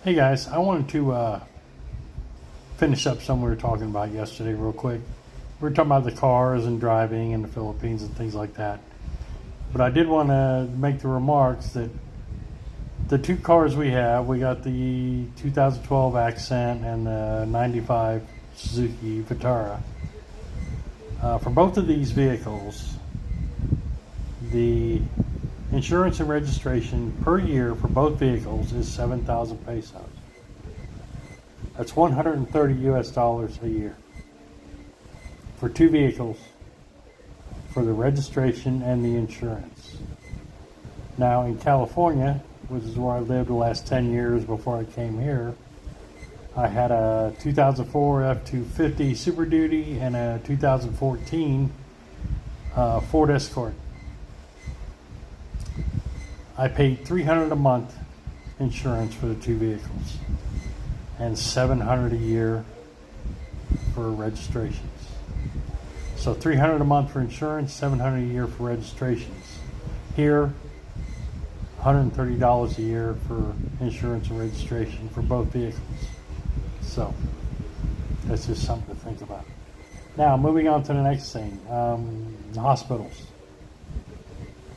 Hey guys, I wanted to finish up something we were talking about yesterday, real quick. We were talking about the cars and driving in the Philippines and things like that. But I did want to make the remarks that the two cars we got the 2012 Accent and the 95 Suzuki Vitara. For both of these vehicles, the insurance and registration per year for both vehicles is 7,000 pesos. That's 130 US dollars a year for two vehicles for the registration and the insurance. Now in California, which is where I lived the last 10 years before I came here, I had a 2004 F-250 Super Duty and a 2014 Ford Escort. I paid $300 a month insurance for the two vehicles and $700 a year for registrations. So $300 a month for insurance, $700 a year for registrations. Here, $130 a year for insurance and registration for both vehicles. So that's just something to think about. Now, moving on to the next thing, hospitals.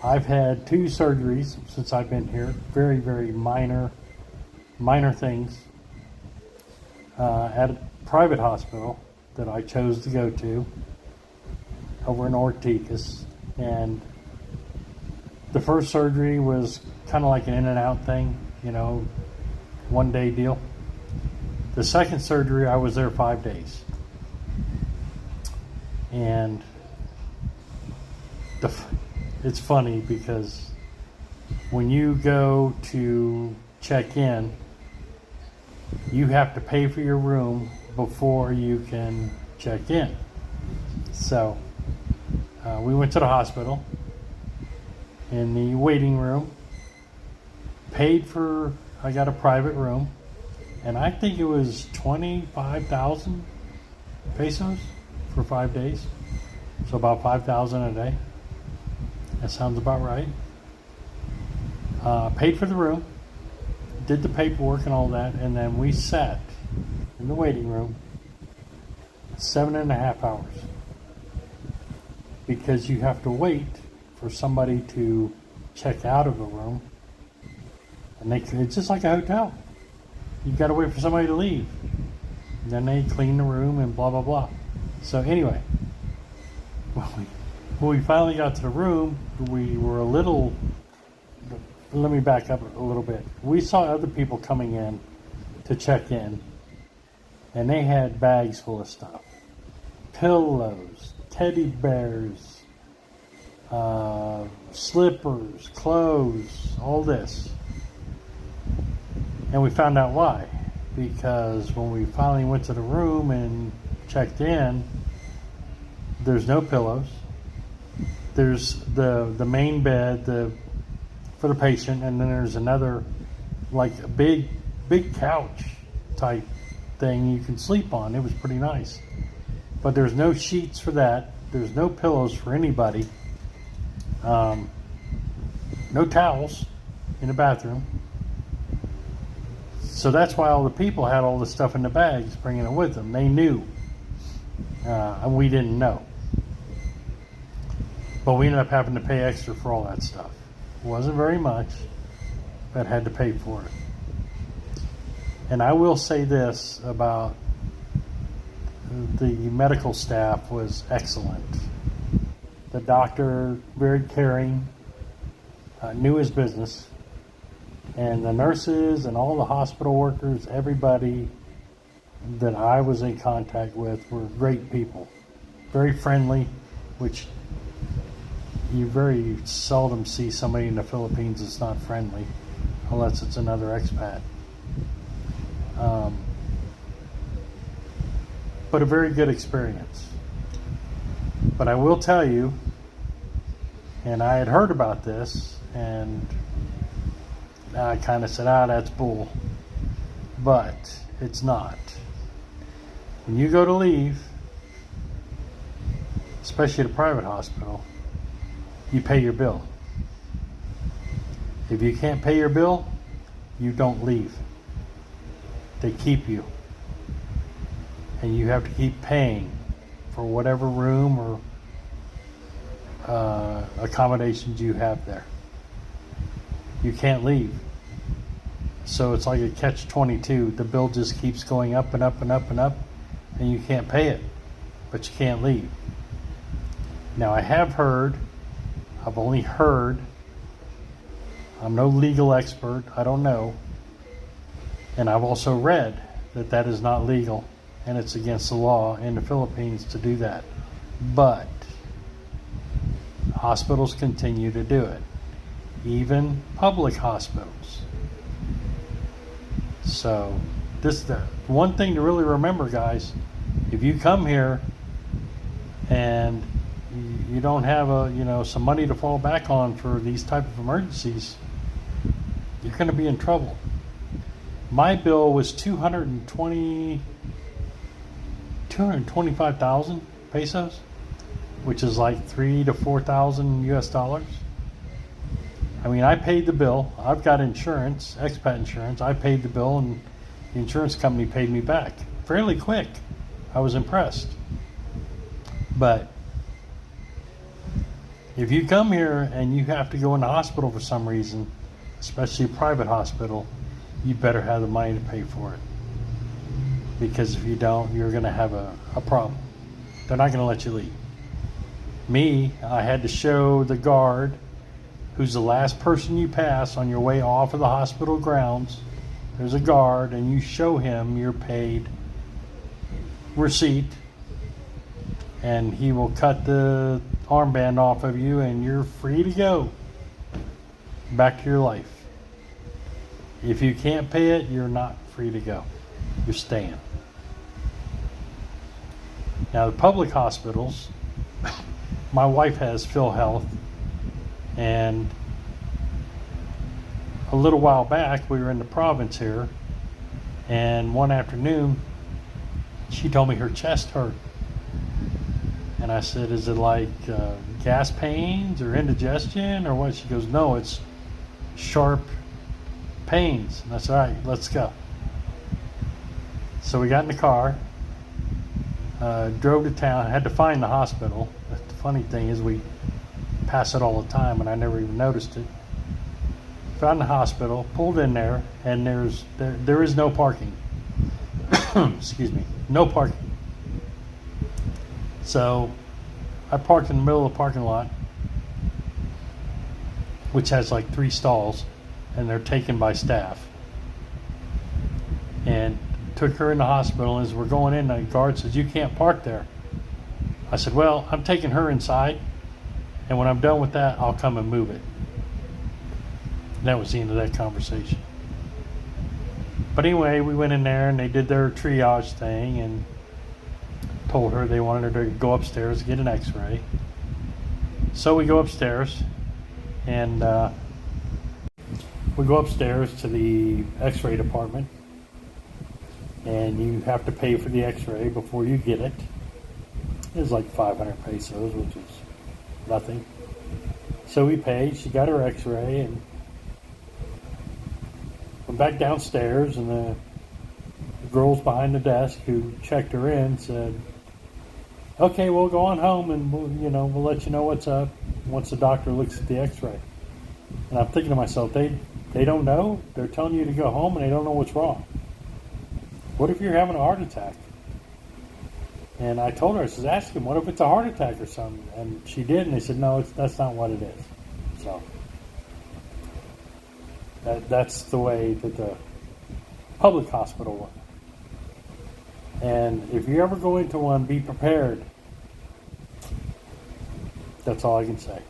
I've had two surgeries since I've been here. Very, very minor things. At a private hospital that I chose to go to over in Ortigas. And the first surgery was kind of like an in and out thing, 1 day deal. The second surgery, I was there 5 days. And it's funny because when you go to check in, you have to pay for your room before you can check in. So we went to the hospital in the waiting room, I got a private room, and I think it was 25,000 pesos for 5 days. So about 5,000 a day. That sounds about right. Paid for the room, did the paperwork and all that, and then we sat in the waiting room 7.5 hours because you have to wait for somebody to check out of the room, and it's just like a hotel. You got to wait for somebody to leave, and then they clean the room and blah blah blah. So anyway, when we finally got to the room, we were a little. Let me back up a little bit. We saw other people coming in to check in, and they had bags full of stuff. Pillows, teddy bears, slippers, clothes, all this. And we found out why. Because when we finally went to the room and checked in, there's no pillows. There's the main bed, for the patient, and then there's another, like a big couch type thing you can sleep on. It was pretty nice, but there's no sheets for that. There's no pillows for anybody. No towels in the bathroom. So that's why all the people had all the stuff in the bags, bringing it with them. They knew, and we didn't know. But we ended up having to pay extra for all that stuff. Wasn't very much, but had to pay for it. And I will say this about the medical staff was excellent. The doctor, very caring, knew his business. And the nurses and all the hospital workers, everybody that I was in contact with were great people. Very friendly, which you very seldom see somebody in the Philippines that's not friendly, unless it's another expat. But a very good experience. But I will tell you, and I had heard about this, and I kind of said, that's bull. But it's not. When you go to leave, especially at a private hospital, you pay your bill. If you can't pay your bill, you don't leave. They keep you. And you have to keep paying for whatever room or accommodations you have there. You can't leave. So it's like a catch-22. The bill just keeps going up and up and up and up, and you can't pay it, but you can't leave. Now, I've only heard, I'm no legal expert, I don't know, and I've also read that that is not legal, and it's against the law in the Philippines to do that. But hospitals continue to do it, even public hospitals. So this the one thing to really remember, guys. If you come here and you don't have some money to fall back on for these type of emergencies, you're going to be in trouble. My bill was 225,000 pesos, which is like 3,000 to 4,000 US dollars. I mean, I paid the bill. I've got insurance, expat insurance. I paid the bill, and the insurance company paid me back fairly quick. I was impressed. But if you come here and you have to go in the hospital for some reason, especially a private hospital, you better have the money to pay for it. Because if you don't, you're going to have a problem. They're not going to let you leave. Me, I had to show the guard, who's the last person you pass on your way off of the hospital grounds. There's a guard, and you show him your paid receipt, and he will cut the armband off of you, and you're free to go back to your life. If you can't pay it, you're not free to go. You're staying. Now, the public hospitals, my wife has PhilHealth, and a little while back, we were in the province here, and one afternoon, she told me her chest hurt. And I said, is it like gas pains or indigestion or what? She goes, no, it's sharp pains. And I said, all right, let's go. So we got in the car, drove to town, had to find the hospital. The funny thing is we pass it all the time, and I never even noticed it. Found the hospital, pulled in there, and there is no parking. Excuse me, no parking. So I parked in the middle of the parking lot, which has like 3 stalls, and they're taken by staff. And took her in the hospital, and as we're going in, the guard says, you can't park there. I said, well, I'm taking her inside, and when I'm done with that, I'll come and move it. And that was the end of that conversation. But anyway, we went in there, and they did their triage thing, and told her they wanted her to go upstairs to get an x-ray. So we go upstairs, and we go upstairs to the x-ray department, and you have to pay for the x-ray before you get it. It's like 500 pesos, which is nothing. So we paid. She got her x-ray, and went back downstairs, and the girls behind the desk who checked her in said, okay, we'll go on home, and we'll let you know what's up once the doctor looks at the x-ray. And I'm thinking to myself, they don't know? They're telling you to go home, and they don't know what's wrong. What if you're having a heart attack? And I told her, I said, ask him, what if it's a heart attack or something? And she did, and they said, no, that's not what it is. So that's the way that the public hospital works. And if you ever go into one, be prepared. That's all I can say.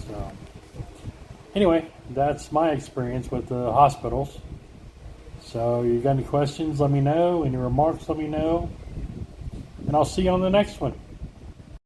So anyway, that's my experience with the hospitals. So you got any questions, let me know. Any remarks, let me know. And I'll see you on the next one.